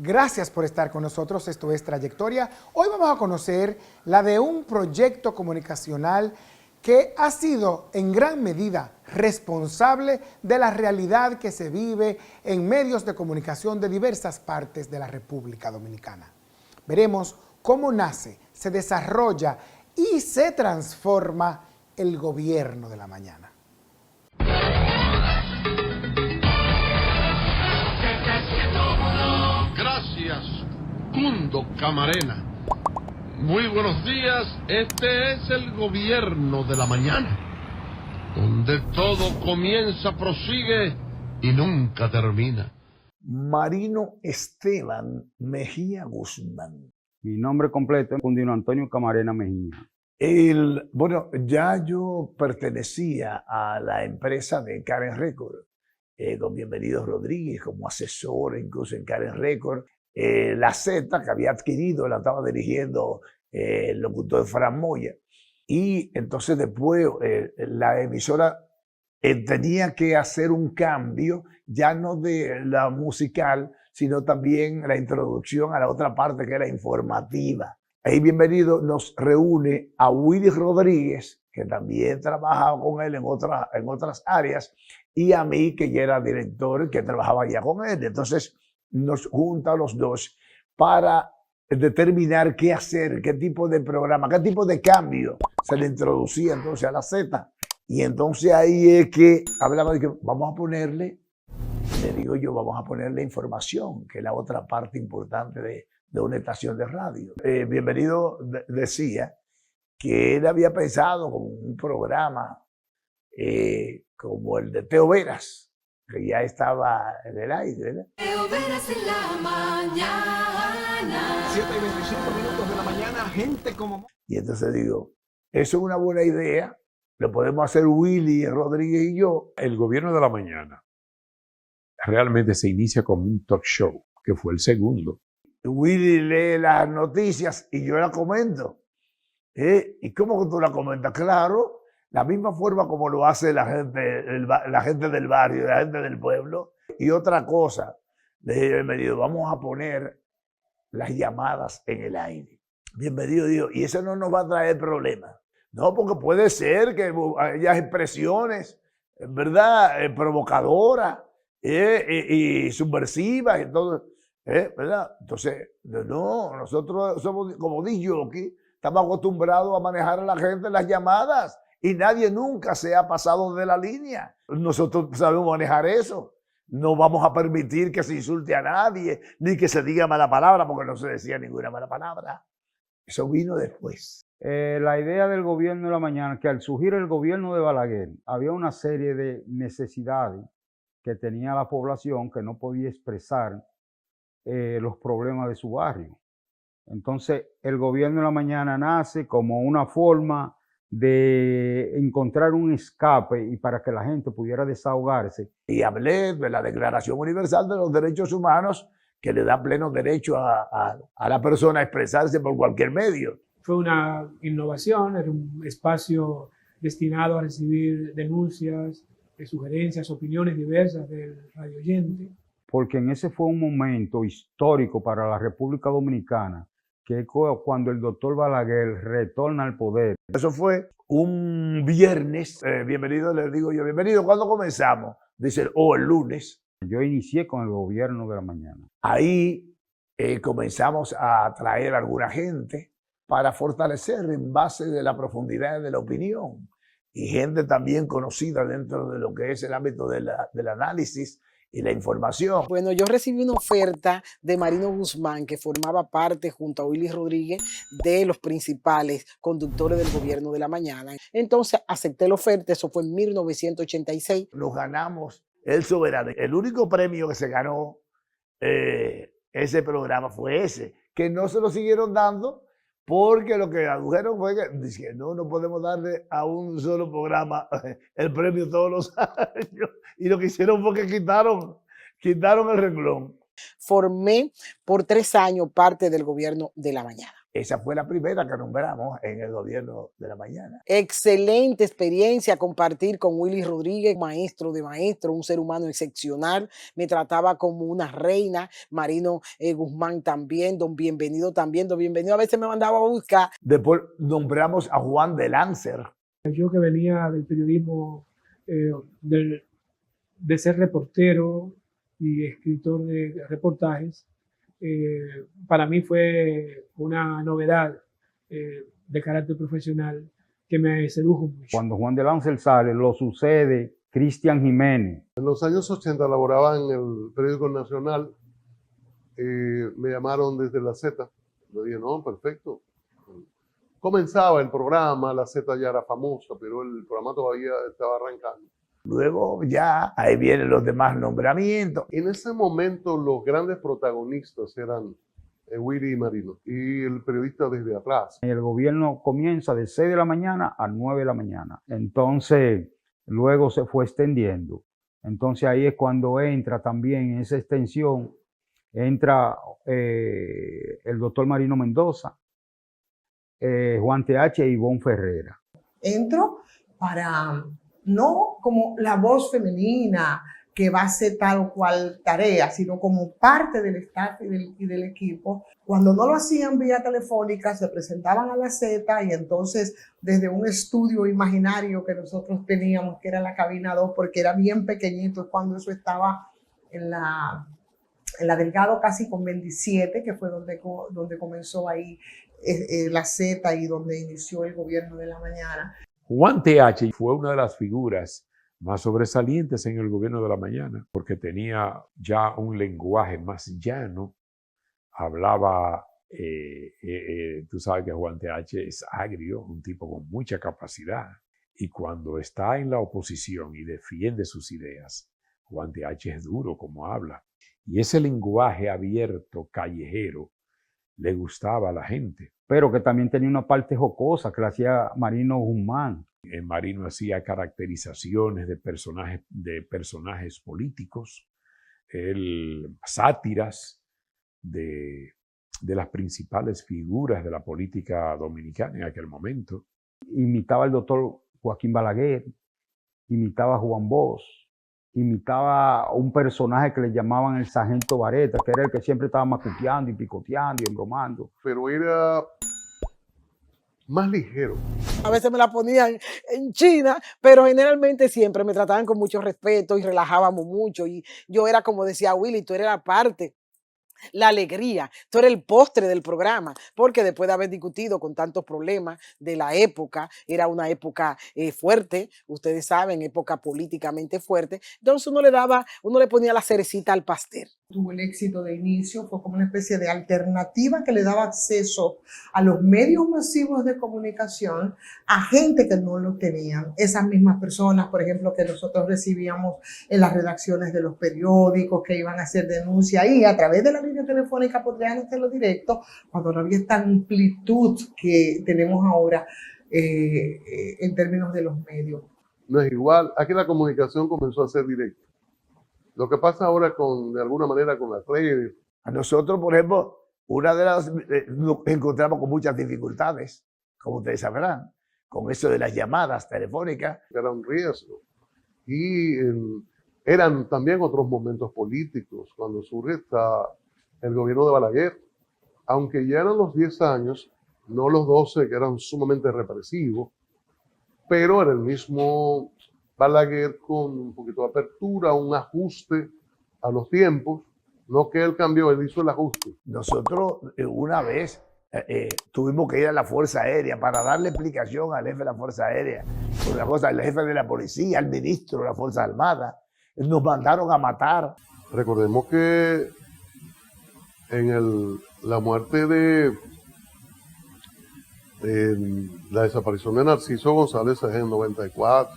Gracias por estar con nosotros, esto es Trayectoria. Hoy vamos a conocer la de un proyecto comunicacional que ha sido en gran medida responsable de la realidad que se vive en medios de comunicación de diversas partes de la República Dominicana. Veremos cómo nace, se desarrolla y se transforma el gobierno de la mañana. Gracias, Mundo Camarena. Muy buenos días, este es el gobierno de la mañana, donde todo comienza, prosigue y nunca termina. Marino Esteban Mejía Guzmán. Mi nombre completo es Cundino Antonio Camarena Mejía. Bueno, ya yo pertenecía a la empresa de Karen Record, con Bienvenido Rodríguez como asesor, incluso en Karen Record. La Z que había adquirido la estaba dirigiendo el locutor Fran Moya. Y entonces después la emisora tenía que hacer un cambio, ya no de la musical, sino también la introducción a la otra parte que era informativa. Ahí Bienvenido nos reúne a Willy Rodríguez, que también trabajaba con él en otras áreas, y a mí, que ya era director, que trabajaba ya con él. Entonces nos junta a los dos para determinar qué hacer, qué tipo de programa, qué tipo de cambio se le introducía entonces a la Z. Y entonces ahí es que hablaba de que vamos a ponerle, le digo yo, vamos a ponerle información, que es la otra parte importante de una estación de radio. Bienvenido decía que él había pensado como un programa como el de Teo Veras, que ya estaba en el aire, ¿verdad? Teo Veras en la mañana. 7:25 de la mañana, gente como... Y entonces digo, eso es una buena idea, lo podemos hacer Willy Rodríguez y yo. El gobierno de la mañana realmente se inicia como un talk show, que fue el segundo. Willy lee las noticias y yo las comento. ¿Y cómo que tú las comentas? Claro, la misma forma como lo hace la gente del barrio, la gente del pueblo. Y otra cosa, le dije, Bienvenido, vamos a poner las llamadas en el aire. Bienvenido, digo, y eso no nos va a traer problemas. No, porque puede ser que haya expresiones, ¿verdad?, provocadoras y subversivas y todo, ¿verdad? Entonces, no, nosotros somos como disc-jockey, estamos acostumbrados a manejar a la gente en las llamadas y nadie nunca se ha pasado de la línea. Nosotros sabemos manejar eso. No vamos a permitir que se insulte a nadie, ni que se diga mala palabra, porque no se decía ninguna mala palabra. Eso vino después. La idea del gobierno de la mañana, que al surgir el gobierno de Balaguer, había una serie de necesidades que tenía la población que no podía expresar los problemas de su barrio. Entonces, el gobierno de la mañana nace como una forma de encontrar un escape y para que la gente pudiera desahogarse. Y hablé de la Declaración Universal de los Derechos Humanos, que le da pleno derecho a la persona a expresarse por cualquier medio. Fue una innovación, era un espacio destinado a recibir denuncias, sugerencias, opiniones diversas del radioyente. Porque en ese fue un momento histórico para la República Dominicana, que es cuando el doctor Balaguer retorna al poder. Eso fue un viernes. Bienvenido, les digo yo, Bienvenido, ¿cuándo comenzamos? Dicen, el lunes. Yo inicié con el gobierno de la mañana. Ahí comenzamos a traer a alguna gente para fortalecer en base de la profundidad de la opinión. Y gente también conocida dentro de lo que es el ámbito del análisis y la información. Bueno, yo recibí una oferta de Marino Guzmán, que formaba parte, junto a Willy Rodríguez, de los principales conductores del gobierno de la mañana. Entonces acepté la oferta, eso fue en 1986. Nos ganamos el Soberano. El único premio que se ganó ese programa fue ese, que no se lo siguieron dando porque lo que adujeron fue que dije, no podemos darle a un solo programa el premio todos los años. Y lo que hicieron fue que quitaron el renglón. Formé por 3 años parte del gobierno de la mañana. Esa fue la primera que nombramos en el gobierno de la mañana. Excelente experiencia compartir con Willy Rodríguez, maestro de maestro, un ser humano excepcional. Me trataba como una reina. Marino Guzmán también, don Bienvenido también. Don Bienvenido a veces me mandaba a buscar. Después nombramos a Juan de Lancer. Yo que venía del periodismo, de ser reportero y escritor de reportajes, para mí fue una novedad de carácter profesional que me sedujo mucho. Cuando Juan de Lancer sale, lo sucede Cristian Jiménez. En los años 80 laboraba en el periódico Nacional. Me llamaron desde la Z. Le dije, no, perfecto. Comenzaba el programa, la Z ya era famosa, pero el programa todavía estaba arrancando. Luego ya ahí vienen los demás nombramientos. En ese momento los grandes protagonistas eran Willy y Marino, y el periodista desde atrás. El gobierno comienza de 6 de la mañana a 9 de la mañana. Entonces, luego se fue extendiendo. Entonces ahí es cuando entra también en esa extensión, entra el doctor Marino Mendoza, Juan TH y Ivonne Ferrera. Entro para, no como la voz femenina que va a hacer tal o cual tarea, sino como parte del staff y del equipo. Cuando no lo hacían vía telefónica, se presentaban a la Z y entonces desde un estudio imaginario que nosotros teníamos, que era la cabina 2, porque era bien pequeñito, cuando eso estaba en la Delgado casi con 27, que fue donde comenzó ahí la Z y donde inició el gobierno de la mañana. Juan TH fue una de las figuras más sobresalientes en el gobierno de la mañana, porque tenía ya un lenguaje más llano, hablaba, tú sabes que Juan TH es agrio, un tipo con mucha capacidad, y cuando está en la oposición y defiende sus ideas, Juan TH es duro como habla, y ese lenguaje abierto, callejero, le gustaba a la gente. Pero que también tenía una parte jocosa que la hacía Marino Guzmán. Marino hacía caracterizaciones de personajes políticos, sátiras de las principales figuras de la política dominicana en aquel momento. Imitaba al doctor Joaquín Balaguer, imitaba a Juan Bosch, imitaba a un personaje que le llamaban el Sargento Vareta, que era el que siempre estaba macuteando y picoteando y embromando. Pero era más ligero. A veces me la ponían en China, pero generalmente siempre me trataban con mucho respeto y relajábamos mucho. Y yo era, como decía Willy, tú eres la parte, la alegría, tú eres el postre del programa, porque después de haber discutido con tantos problemas de la época, era una época fuerte, ustedes saben, época políticamente fuerte, entonces uno le ponía la cerecita al pastel. Tuvo el éxito de inicio, fue como una especie de alternativa que le daba acceso a los medios masivos de comunicación a gente que no lo tenían. Esas mismas personas, por ejemplo, que nosotros recibíamos en las redacciones de los periódicos, que iban a hacer denuncias y a través de la línea telefónica podrían hacerlo directo, cuando no había esta amplitud que tenemos ahora en términos de los medios. No es igual. Aquí la comunicación comenzó a ser directa. Lo que pasa ahora de alguna manera con las redes. A nosotros, por ejemplo, nos encontramos con muchas dificultades, como ustedes sabrán, con eso de las llamadas telefónicas. Era un riesgo. Y eran también otros momentos políticos, cuando surge el gobierno de Balaguer, aunque ya eran los 10 años, no los 12, que eran sumamente represivos, pero era el mismo Balaguer con un poquito de apertura, un ajuste a los tiempos, no que él cambió, él hizo el ajuste. Nosotros una vez tuvimos que ir a la Fuerza Aérea para darle explicación al jefe de la Fuerza Aérea, por una cosa, al jefe de la policía, al ministro de la Fuerza Armada. Nos mandaron a matar. Recordemos que en la muerte de la desaparición de Narciso González es en 94.